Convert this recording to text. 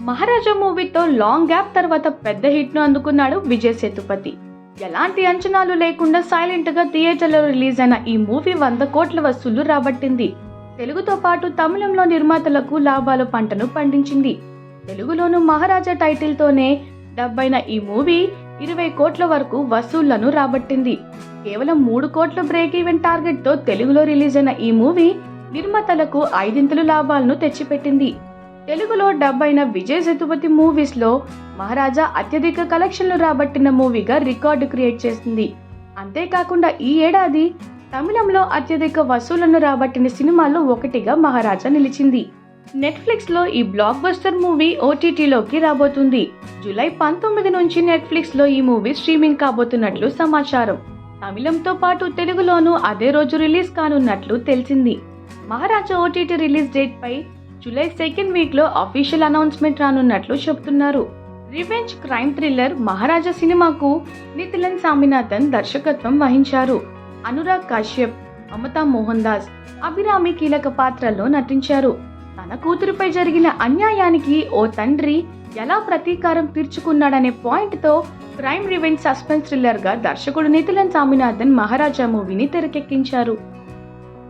మహారాజా మూవీతో long gap తర్వాత పెద్ద హిట్ ను అందుకున్నాడు విజయ్ సేతుపతి. ఎలాంటి అంచనాలు లేకుండా సైలెంట్ గా థియేటర్లో రిలీజ్ అయిన ఈ మూవీ 100 కోట్ల వసూళ్లు రాబట్టింది. తెలుగుతో పాటు తమిళంలో నిర్మాతలకు లాభాలు పంటను పండించింది. తెలుగులోను మహారాజా టైటిల్ తోనే డబ్ అయిన ఈ మూవీ 20 కోట్ల వరకు వసూళ్లను రాబట్టింది. కేవలం 3 కోట్ల బ్రేక్ ఈవెన్ టార్గెట్ తో తెలుగులో రిలీజ్ అయిన ఈ మూవీ నిర్మాతలకు 5 లాభాలను తెచ్చిపెట్టింది. తెలుగులో డబ్ అయిన విజయ్ సేతుపతి మూవీస్ లో మహారాజా అత్యధిక కలెక్షన్లు రాబట్టిన మూవీగా రికార్డు క్రియేట్ చేసింది. అంతేకాకుండా ఈ ఏడాది తమిళంలో అత్యధిక వసూళ్లను రాబట్టిన సినిమాల్లో ఒకటిగా మహారాజా నిలిచింది. నెట్ఫ్లిక్స్ లో ఈ బ్లాక్ బస్టర్ మూవీ ఓటీటీలోకి రాబోతుంది. జూలై 19 నుంచి నెట్ఫ్లిక్స్ లో ఈ మూవీ స్ట్రీమింగ్ కాబోతున్నట్లు సమాచారం. తమిళంతో పాటు తెలుగులోనూ అదే రోజు రిలీజ్ కానున్నట్లు తెలిసింది. మహారాజా ఓటీటీ రిలీజ్ డేట్ పై జూలై 2nd వీక్ లో అఫీషియల్ అనౌన్స్మెంట్ రానున్నట్లు చెబుతున్నారు. రివెంజ్ క్రైమ్ థ్రిల్లర్ మహారాజా సినిమాకు నితిలన్ సామినాథన్ దర్శకత్వం వహించారు. అనురాగ్ కశ్యప్, మమతా మోహన్ దాస్, అభిరామి కీలక పాత్రల్లో నటించారు. తన కూతురుపై జరిగిన అన్యాయానికి ఓ తండ్రి ఎలా ప్రతీకారం తీర్చుకున్నాడనే పాయింట్ తో క్రైమ్ రివెంజ్ సస్పెన్స్ థ్రిల్లర్ గా దర్శకుడు నితిలన్ సామినాథన్ మహారాజా మూవీని తెరకెక్కించారు.